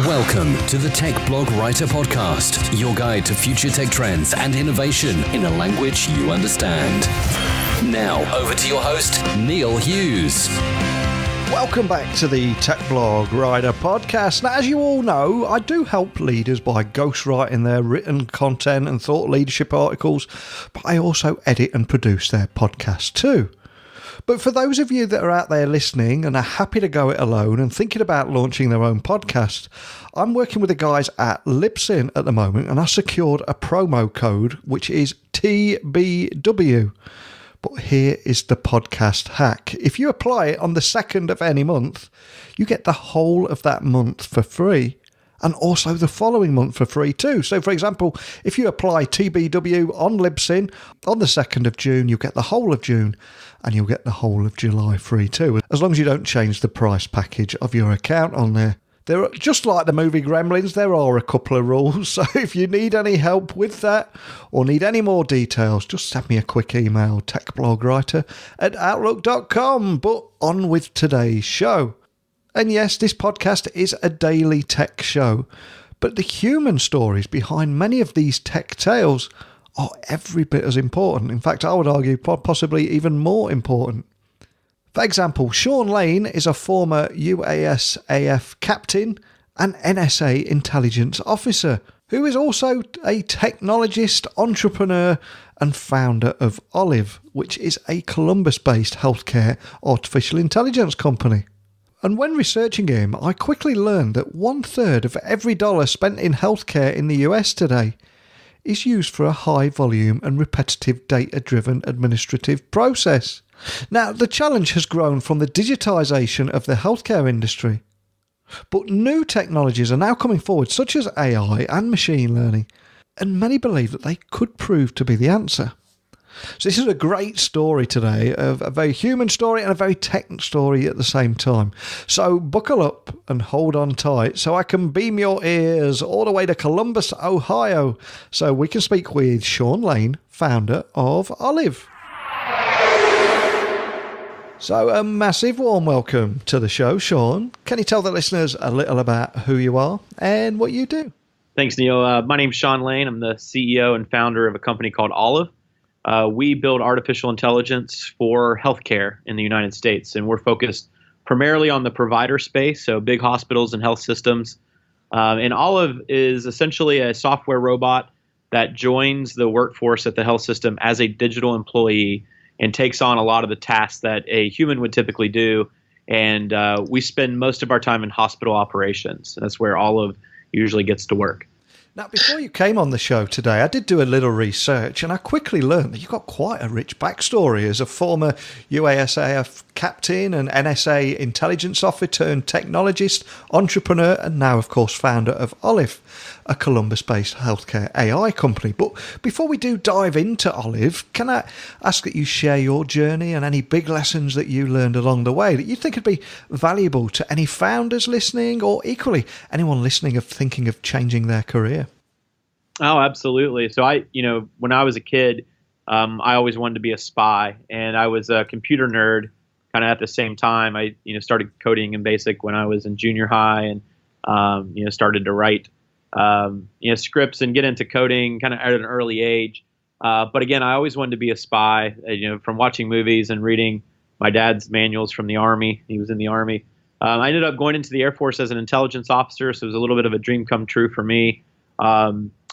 Welcome to the Tech Blog Writer Podcast, your guide to future tech trends and innovation in a language you understand. Now, over to your host, Neil Hughes. Welcome back to the Tech Blog Writer Podcast. Now, as you all know, I do help leaders by ghostwriting their written content and thought leadership articles, but I also edit and produce their podcast too. But for those of you that are out there listening and are happy to go it alone and thinking about launching their own podcast, I'm working with the guys at Libsyn at the moment, and I secured a promo code which is TBW. But here is the podcast hack. If you apply it on the 2nd of any month, you get the whole of that month for free, and also the following month for free too. So, for example, if you apply TBW on Libsyn on the 2nd of June, you'll get the whole of June, and you'll get the whole of July free too, as long as you don't change the price package of your account on there. There are, just like the movie Gremlins, there are a couple of rules, so if you need any help with that or need any more details, just send me a quick email, techblogwriter@outlook.com. But on with today's show. And yes, this podcast is a daily tech show, but the human stories behind many of these tech tales are every bit as important. In fact, I would argue possibly even more important. For example, Sean Lane is a former UASAF captain and NSA intelligence officer, who is also a technologist, entrepreneur, and founder of Olive, which is a Columbus-based healthcare artificial intelligence company. And when researching him, I quickly learned that 1/3 of every dollar spent in healthcare in the US today is used for a high volume and repetitive data-driven administrative process. Now, the challenge has grown from the digitization of the healthcare industry, but new technologies are now coming forward, such as AI and machine learning, and many believe that they could prove to be the answer. So this is a great story today, a very human story and a very tech story at the same time. So buckle up and hold on tight so I can beam your ears all the way to Columbus, Ohio, so we can speak with Sean Lane, founder of Olive. So a massive warm welcome to the show, Sean. Can you tell the listeners a little about who you are and what you do? Thanks, Neil. My name's Sean Lane. I'm the CEO and founder of a company called Olive. We build artificial intelligence for healthcare in the United States, and we're focused primarily on the provider space, so big hospitals and health systems. And Olive is essentially a software robot that joins the workforce at the health system as a digital employee and takes on a lot of the tasks that a human would typically do. And we spend most of our time in hospital operations. That's where Olive usually gets to work. Now, before you came on the show today, I did do a little research, and I quickly learned that you've got quite a rich backstory as a former UASAF captain and NSA intelligence officer turned technologist, entrepreneur, and now, of course, founder of Olive, a Columbus-based healthcare AI company. But before we do dive into Olive, can I ask that you share your journey and any big lessons that you learned along the way that you think would be valuable to any founders listening, or equally anyone listening of thinking of changing their career? Oh, absolutely. So when I was a kid, I always wanted to be a spy, and I was a computer nerd kind of at the same time. I, started coding in BASIC when I was in junior high, and, started to write, scripts and get into coding kind of at an early age. But again, I always wanted to be a spy, from watching movies and reading my dad's manuals from the Army. He was in the Army. I ended up going into the Air Force as an intelligence officer, so it was a little bit of a dream come true for me.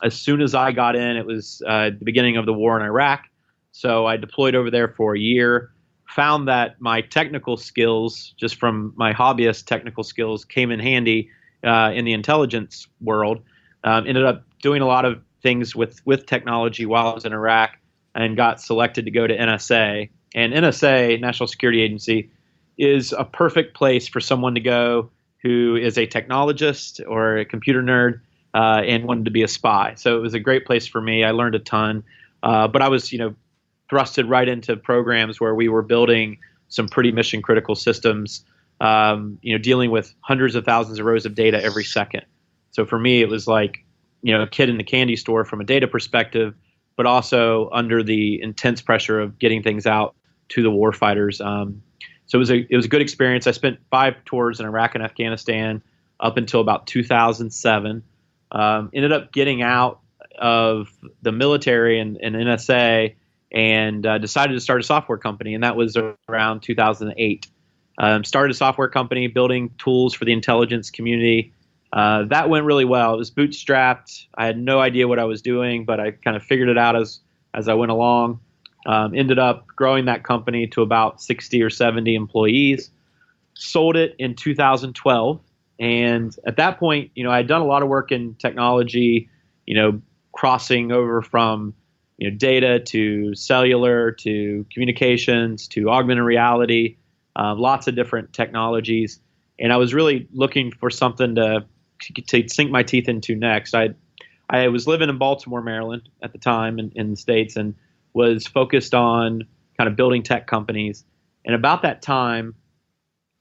As soon as I got in, it was the beginning of the war in Iraq. So I deployed over there for a year, found that my technical skills, just from my hobbyist technical skills, came in handy in the intelligence world. Ended up doing a lot of things with technology while I was in Iraq, and got selected to go to NSA. And NSA, National Security Agency, is a perfect place for someone to go who is a technologist or a computer nerd, and wanted to be a spy. So it was a great place for me. I learned a ton, but I was, thrusted right into programs where we were building some pretty mission critical systems, dealing with hundreds of thousands of rows of data every second. So for me, it was like, a kid in the candy store from a data perspective, but also under the intense pressure of getting things out to the warfighters. So it was a good experience. I spent 5 tours in Iraq and Afghanistan. up until about 2007. Ended up getting out of the military and NSA and decided to start a software company, and that was around 2008. Started a software company building tools for the intelligence community. That went really well. It was bootstrapped. I had no idea what I was doing, but I kind of figured it out as I went along. Ended up growing that company to about 60 or 70 employees. Sold it in 2012. And at that point, I had done a lot of work in technology, crossing over from data to cellular to communications to augmented reality, lots of different technologies. And I was really looking for something to sink my teeth into next. I was living in Baltimore, Maryland at the time in the States, and was focused on kind of building tech companies. And about that time,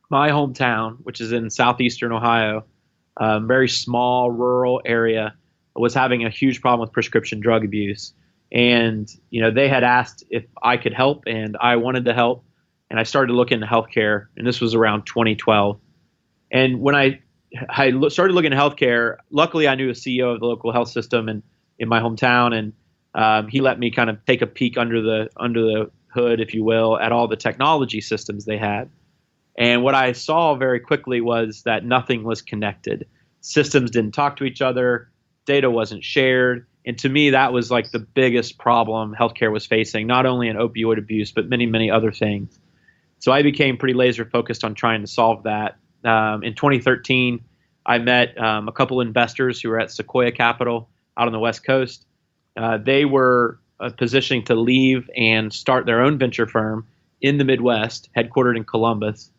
my hometown, which is in southeastern Ohio, very small rural area, was having a huge problem with prescription drug abuse. And they had asked if I could help, and I wanted to help. And I started looking into healthcare, and this was around 2012. And when I started looking at healthcare, luckily I knew a CEO of the local health system in my hometown, and he let me kind of take a peek under the hood, if you will, at all the technology systems they had. And what I saw very quickly was that nothing was connected. Systems didn't talk to each other. Data wasn't shared. And to me, that was like the biggest problem healthcare was facing, not only in opioid abuse, but many, many other things. So I became pretty laser focused on trying to solve that. In 2013, I met a couple investors who were at Sequoia Capital out on the West Coast. They were positioning to leave and start their own venture firm in the Midwest, headquartered in Columbus.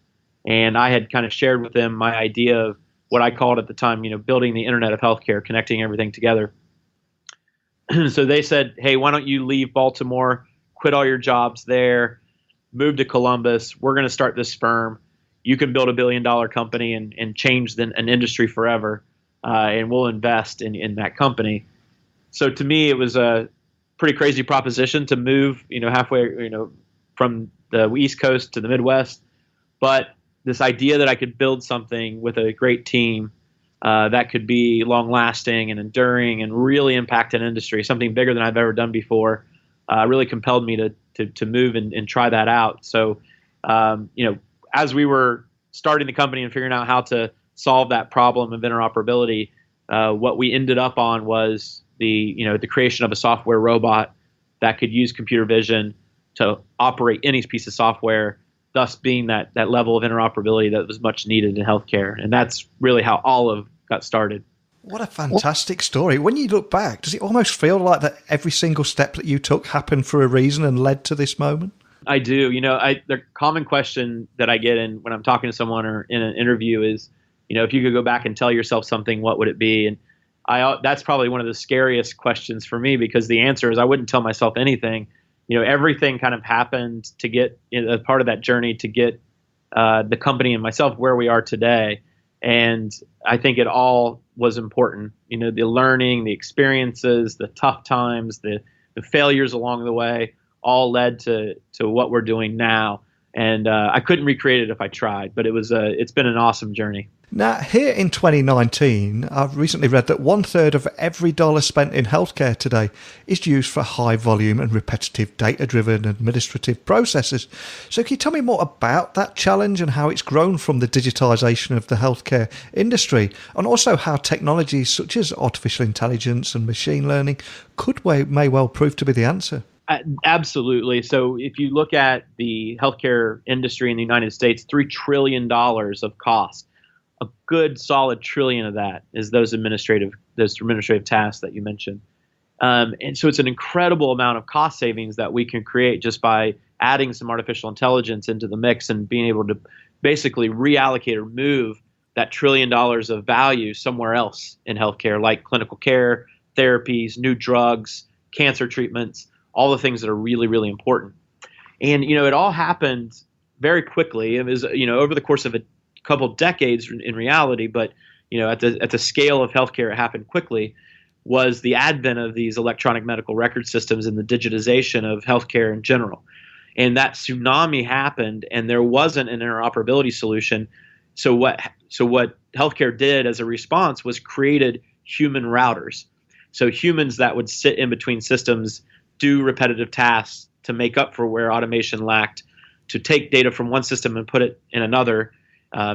And I had kind of shared with them my idea of what I called at the time, building the internet of healthcare, connecting everything together. So they said, hey, why don't you leave Baltimore, quit all your jobs there, move to Columbus. We're going to start this firm. You can build $1 billion company and change an industry forever, and we'll invest in that company. So to me, it was a pretty crazy proposition to move, halfway, from the East Coast to the Midwest. But this idea that I could build something with a great team that could be long-lasting and enduring and really impact an industry, something bigger than I've ever done before, really compelled me to move and try that out. So, as we were starting the company and figuring out how to solve that problem of interoperability, what we ended up on was the creation of a software robot that could use computer vision to operate any piece of software, thus being that level of interoperability that was much needed in healthcare. And that's really how Olive got started. What a fantastic story. When you look back, does it almost feel like that every single step that you took happened for a reason and led to this moment? I do. The common question that I get when I'm talking to someone or in an interview is, if you could go back and tell yourself something, what would it be? And that's probably one of the scariest questions for me, because the answer is I wouldn't tell myself anything. Everything kind of happened to get a part of that journey to get the company and myself where we are today. And I think it all was important. The learning, the experiences, the tough times, the failures along the way all led to what we're doing now. And I couldn't recreate it if I tried, but it's been an awesome journey. Now, here in 2019, I've recently read that 1/3 of every dollar spent in healthcare today is used for high volume and repetitive data-driven administrative processes. So can you tell me more about that challenge and how it's grown from the digitization of the healthcare industry, and also how technologies such as artificial intelligence and machine learning may well prove to be the answer? Absolutely. So if you look at the healthcare industry in the United States, $3 trillion of cost. A good solid trillion of that is those administrative tasks that you mentioned. And so it's an incredible amount of cost savings that we can create just by adding some artificial intelligence into the mix and being able to basically reallocate or move that $1 trillion of value somewhere else in healthcare, like clinical care, therapies, new drugs, cancer treatments, all the things that are really, really important. And, it all happened very quickly. It was, over the course of a couple decades in reality, but, at the scale of healthcare, it happened quickly, was the advent of these electronic medical record systems and the digitization of healthcare in general. And that tsunami happened, and there wasn't an interoperability solution. So what So what healthcare did as a response was created human routers. So humans that would sit in between systems, do repetitive tasks to make up for where automation lacked, to take data from one system and put it in another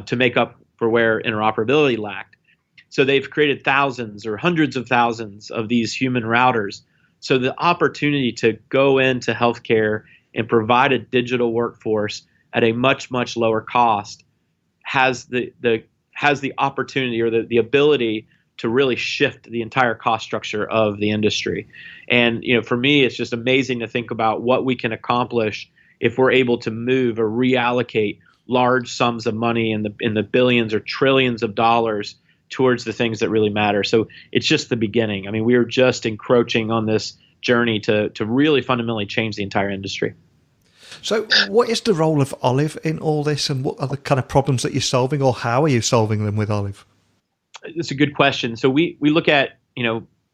to make up for where interoperability lacked. So they've created thousands or hundreds of thousands of these human routers. So the opportunity to go into healthcare and provide a digital workforce at a much, much lower cost has the opportunity or the ability to really shift the entire cost structure of the industry. And for me, it's just amazing to think about what we can accomplish if we're able to move or reallocate large sums of money in the billions or trillions of dollars towards the things that really matter. So it's just the beginning. I mean, we are just encroaching on this journey to really fundamentally change the entire industry. So what is the role of Olive in all this, and what are the kind of problems that you're solving, or how are you solving them with Olive? It's a good question. So we look at,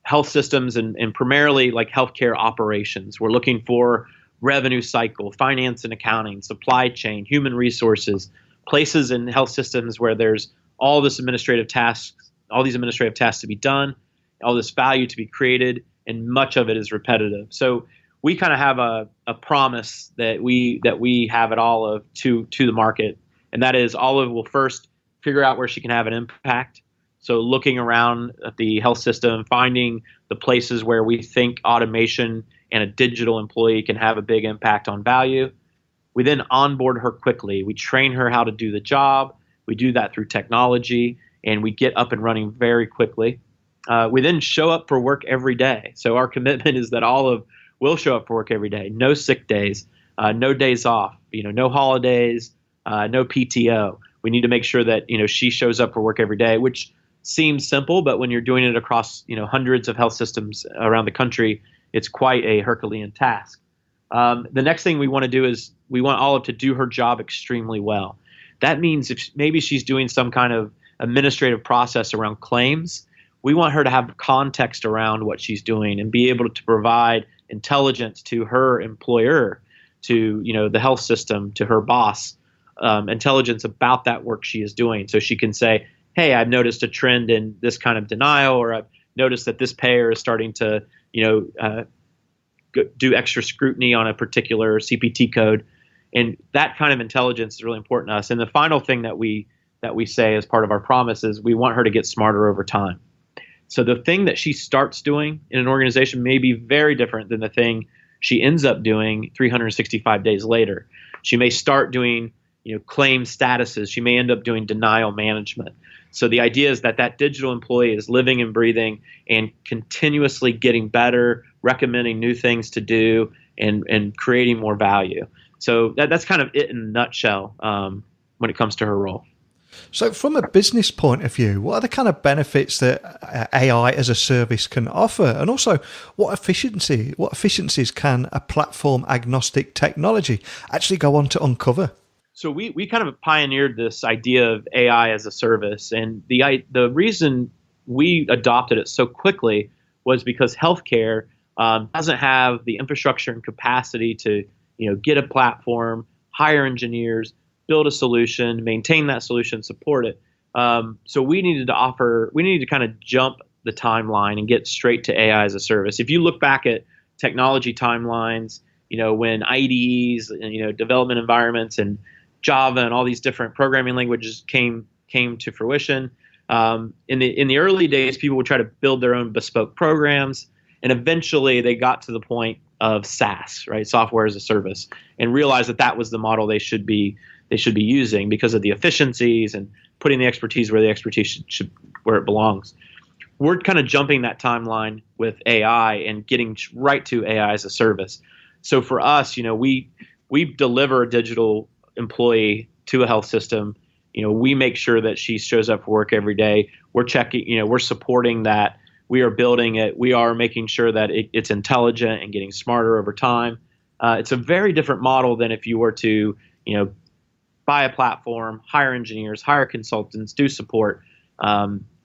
health systems and primarily like healthcare operations. We're looking for revenue cycle, finance and accounting, supply chain, human resources, places in health systems where there's all these administrative tasks to be done, all this value to be created, and much of it is repetitive. So we kind of have a promise that we have at Olive to the market, and that is Olive will first figure out where she can have an impact. So looking around at the health system, finding the places where we think automation and a digital employee can have a big impact on value. We then onboard her quickly. We train her how to do the job. We do that through technology, and we get up and running very quickly. We then show up for work every day. So our commitment is that Olive will show up for work every day. No sick days, no days off, no holidays, no PTO. We need to make sure that she shows up for work every day, which seems simple, but when you're doing it across hundreds of health systems around the country, it's quite a Herculean task. The next thing we want to do is we want Olive to do her job extremely well. That means if maybe she's doing some kind of administrative process around claims, we want her to have context around what she's doing and be able to provide intelligence to her employer, to the health system, to her boss, intelligence about that work she is doing. So she can say, hey, I've noticed a trend in this kind of denial, or I've noticed that this payer is starting to do extra scrutiny on a particular CPT code. And that kind of intelligence is really important to us. And the final thing that we say as part of our promise is we want her to get smarter over time. So the thing that she starts doing in an organization may be very different than the thing she ends up doing 365 days later. She may start doing claim statuses. She may end up doing denial management. So the idea is that digital employee is living and breathing and continuously getting better, recommending new things to do, and creating more value. So that's kind of it in a nutshell when it comes to her role. So from a business point of view, what are the kind of benefits that AI as a service can offer? And also, what efficiencies can a platform agnostic technology actually go on to uncover? So we kind of pioneered this idea of AI as a service, and the reason we adopted it so quickly was because healthcare doesn't have the infrastructure and capacity to get a platform, hire engineers, build a solution, maintain that solution, support it. So we needed to kind of jump the timeline and get straight to AI as a service. If you look back at technology timelines, when IDEs, development environments, and Java and all these different programming languages came to fruition. In the early days, people would try to build their own bespoke programs, and eventually they got to the point of SaaS, right, software as a service, and realized that was the model they should be using because of the efficiencies and putting the expertise where the expertise should where it belongs. We're kind of jumping that timeline with AI and getting right to AI as a service. So for us, we deliver a digital employee to a health system. We make sure that she shows up for work every day. We're checking, we're supporting that. We are building it. We are making sure that it's intelligent and getting smarter over time. It's a very different model than if you were to, buy a platform, hire engineers, hire consultants, do support.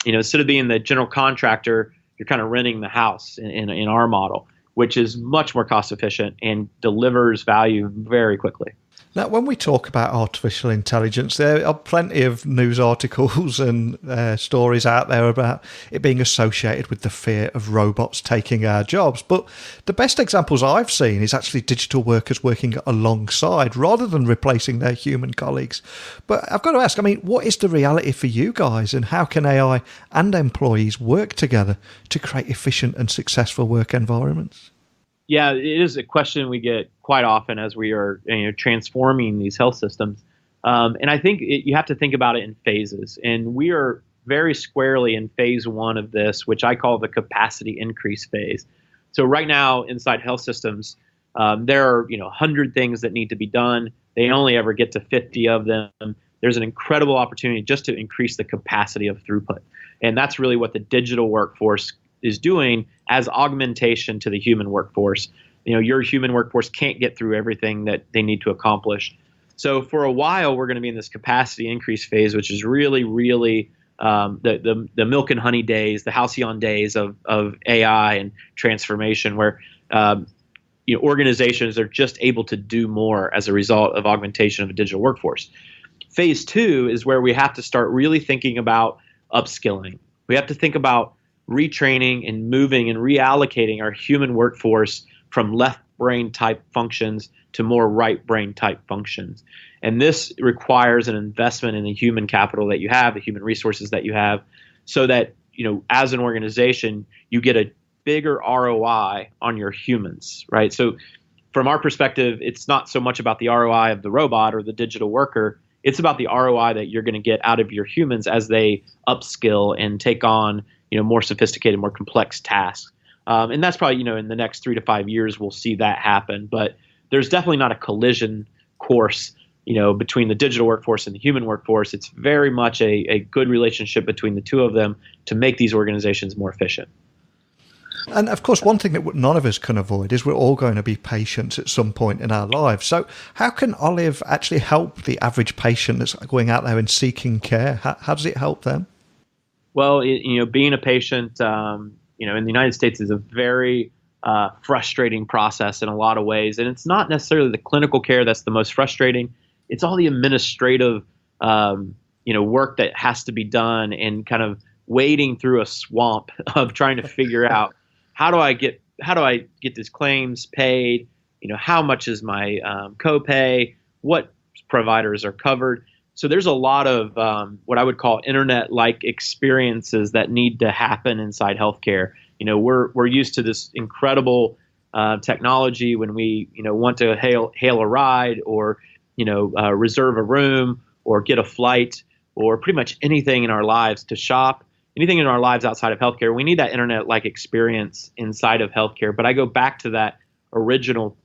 Instead of being the general contractor, you're kind of renting the house in our model, which is much more cost efficient and delivers value very quickly. Now, when we talk about artificial intelligence, there are plenty of news articles and stories out there about it being associated with the fear of robots taking our jobs. But the best examples I've seen is actually digital workers working alongside rather than replacing their human colleagues. But I've got to ask, I mean, what is the reality for you guys, and how can AI and employees work together to create efficient and successful work environments? Yeah, it is a question we get quite often as we are transforming these health systems. And I think you have to think about it in phases. And we are very squarely in phase one of this, which I call the capacity increase phase. So right now inside health systems, there are 100 things that need to be done. They only ever get to 50 of them. There's an incredible opportunity just to increase the capacity of throughput. And that's really what the digital workforce is doing as augmentation to the human workforce. Your human workforce can't get through everything that they need to accomplish. So for a while, we're going to be in this capacity increase phase, which is really, really the milk and honey days, the halcyon days of AI and transformation, where organizations are just able to do more as a result of augmentation of a digital workforce. Phase two is where we have to start really thinking about upskilling. We have to think about retraining and moving and reallocating our human workforce from left brain type functions to more right brain type functions. And this requires an investment in the human capital that you have, the human resources that you have, so that, as an organization, you get a bigger ROI on your humans, right? So from our perspective, it's not so much about the ROI of the robot or the digital worker. It's about the ROI that you're going to get out of your humans as they upskill and take on more sophisticated, more complex tasks. And that's probably, in the next 3 to 5 years, we'll see that happen. But there's definitely not a collision course, between the digital workforce and the human workforce. It's very much a good relationship between the two of them to make these organizations more efficient. And of course, one thing that none of us can avoid is we're all going to be patients at some point in our lives. So how can Olive actually help the average patient that's going out there and seeking care? How does it help them? Well, being a patient, in the United States is a very frustrating process in a lot of ways. And it's not necessarily the clinical care that's the most frustrating. It's all the administrative, work that has to be done and kind of wading through a swamp of trying to figure out how do I get these claims paid? How much is my copay? What providers are covered? So there's a lot of what I would call internet-like experiences that need to happen inside healthcare. We're used to this incredible technology when we want to hail a ride or reserve a room or get a flight or pretty much anything in our lives, to shop, anything in our lives outside of healthcare. We need that internet-like experience inside of healthcare. But I go back to that original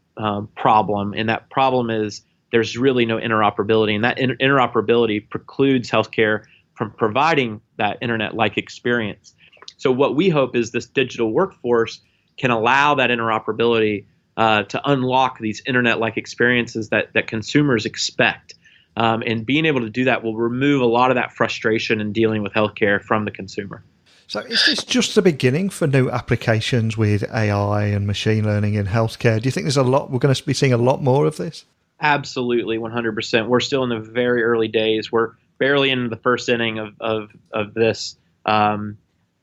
problem, and that problem is there's really no interoperability, and that interoperability precludes healthcare from providing that internet-like experience. So what we hope is this digital workforce can allow that interoperability to unlock these internet-like experiences that consumers expect. And being able to do that will remove a lot of that frustration in dealing with healthcare from the consumer. So is this just the beginning for new applications with AI and machine learning in healthcare? Do you think we're going to be seeing a lot more of this? Absolutely, 100%. We're still in the very early days. We're barely in the first inning of this,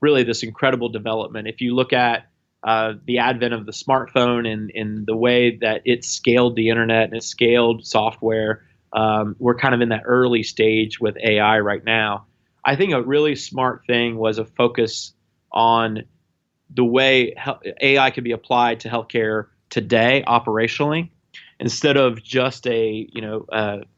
really this incredible development. If you look at the advent of the smartphone and the way that it scaled the internet and it scaled software, we're kind of in that early stage with AI right now. I think a really smart thing was a focus on the way AI could be applied to healthcare today operationally, instead of just a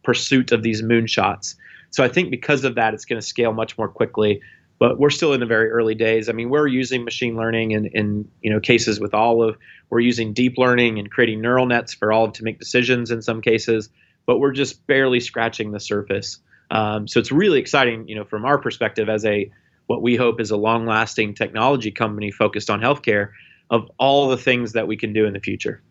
pursuit of these moonshots. So I think because of that, it's going to scale much more quickly. But we're still in the very early days. I mean, we're using machine learning in cases with Olive. We're using deep learning and creating neural nets for Olive to make decisions in some cases. But we're just barely scratching the surface. So it's really exciting, from our perspective as what we hope is a long-lasting technology company focused on healthcare, of all the things that we can do in the future.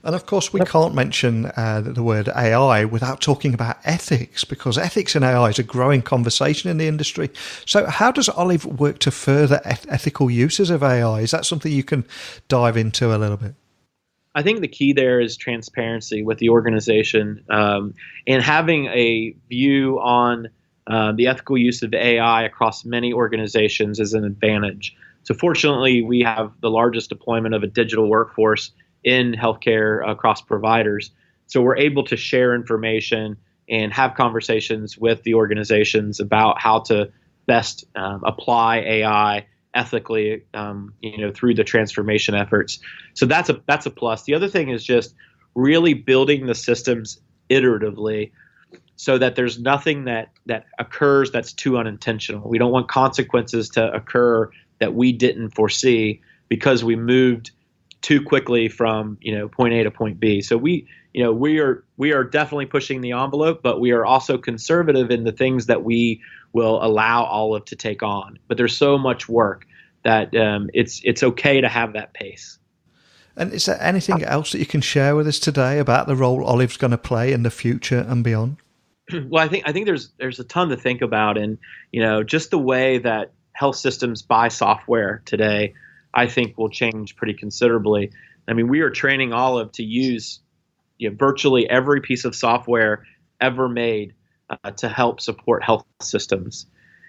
And of course, we can't mention the word AI without talking about ethics, because ethics in AI is a growing conversation in the industry. So how does Olive work to further ethical uses of AI? Is that something you can dive into a little bit? I think the key there is transparency with the organization, and having a view on the ethical use of AI across many organizations is an advantage. So fortunately, we have the largest deployment of a digital workforce in healthcare across providers. So we're able to share information and have conversations with the organizations about how to best apply AI ethically, through the transformation efforts. So that's a plus. The other thing is just really building the systems iteratively, so that there's nothing that occurs that's too unintentional. We don't want consequences to occur that we didn't foresee because we moved too quickly from point A to point B. So we are definitely pushing the envelope, but we are also conservative in the things that we will allow Olive to take on. But there's so much work that it's okay to have that pace. And is there anything else that you can share with us today about the role Olive's going to play in the future and beyond? Well, I think there's a ton to think about, and just the way that health systems buy software today, I think will change pretty considerably. I mean, we are training Olive to use virtually every piece of software ever made to help support health systems.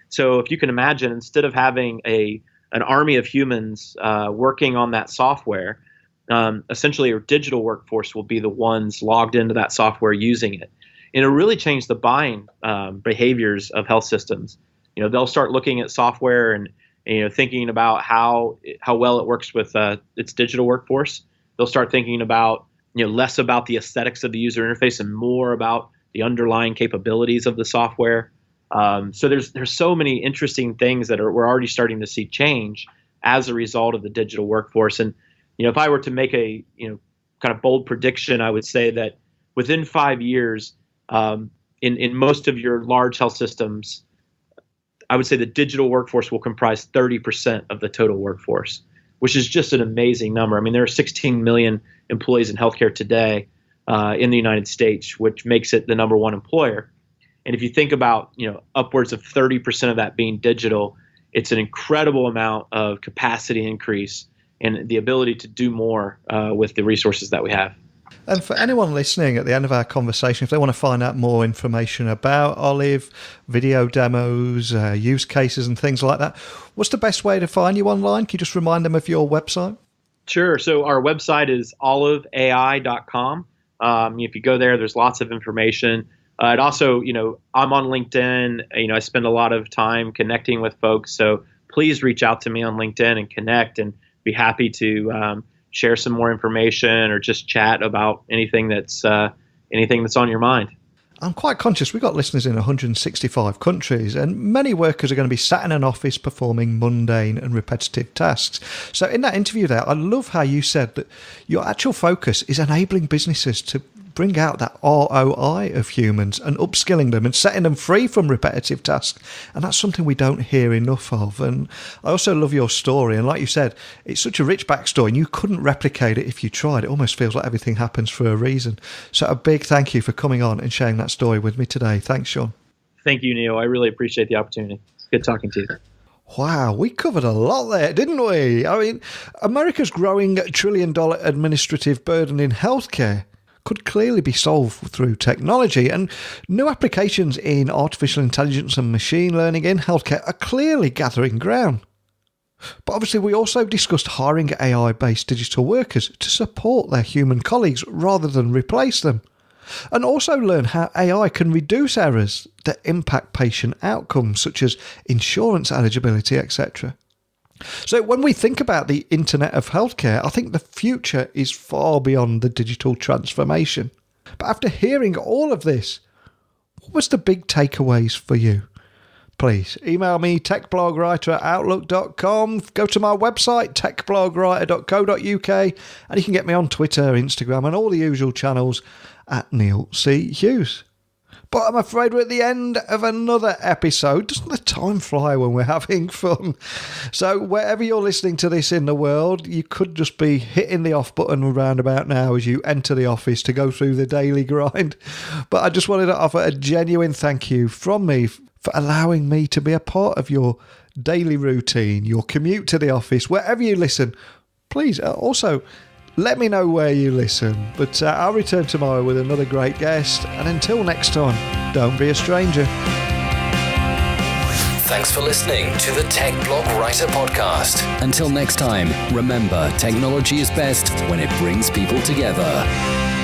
So if you can imagine, instead of having an army of humans working on that software, essentially your digital workforce will be the ones logged into that software using it. And it'll really change the buying behaviors of health systems. They'll start looking at software and thinking about how well it works with its digital workforce. They'll start thinking about less about the aesthetics of the user interface and more about the underlying capabilities of the software. So there's so many interesting things that we're already starting to see change as a result of the digital workforce. And if I were to make a kind of bold prediction, I would say that within 5 years, in most of your large health systems, I would say the digital workforce will comprise 30% of the total workforce, which is just an amazing number. I mean, there are 16 million employees in healthcare today in the United States, which makes it the number one employer. And if you think about, upwards of 30% of that being digital, it's an incredible amount of capacity increase and the ability to do more with the resources that we have. And for anyone listening at the end of our conversation, if they want to find out more information about Olive, video demos, use cases and things like that, what's the best way to find you online? Can you just remind them of your website? Sure. So our website is oliveai.com. If you go there, there's lots of information. It also, I'm on LinkedIn. I spend a lot of time connecting with folks. So please reach out to me on LinkedIn and connect, and be happy to share some more information or just chat about anything that's on your mind. I'm quite conscious we've got listeners in 165 countries, and many workers are going to be sat in an office performing mundane and repetitive tasks. So in that interview there, I love how you said that your actual focus is enabling businesses to bring out that ROI of humans and upskilling them and setting them free from repetitive tasks. And that's something we don't hear enough of. And I also love your story. And like you said, it's such a rich backstory and you couldn't replicate it if you tried. It almost feels like everything happens for a reason. So a big thank you for coming on and sharing that story with me today. Thanks, Sean. Thank you, Neil. I really appreciate the opportunity. It's good talking to you. Wow, we covered a lot there, didn't we? I mean, America's growing $1 trillion administrative burden in healthcare could clearly be solved through technology, and new applications in artificial intelligence and machine learning in healthcare are clearly gathering ground. But obviously we also discussed hiring AI-based digital workers to support their human colleagues rather than replace them, and also learn how AI can reduce errors that impact patient outcomes such as insurance eligibility, etc. So when we think about the Internet of Healthcare, I think the future is far beyond the digital transformation. But after hearing all of this, what was the big takeaways for you? Please email me, techblogwriter@outlook.com. Go to my website, techblogwriter.co.uk, and you can get me on Twitter, Instagram, and all the usual channels at Neil C. Hughes. But I'm afraid we're at the end of another episode. Doesn't the time fly when we're having fun? So wherever you're listening to this in the world, you could just be hitting the off button around about now as you enter the office to go through the daily grind. But I just wanted to offer a genuine thank you from me for allowing me to be a part of your daily routine, your commute to the office, wherever you listen. Please also let me know where you listen. But I'll return tomorrow with another great guest. And until next time, don't be a stranger. Thanks for listening to the Tech Blog Writer Podcast. Until next time, remember, technology is best when it brings people together.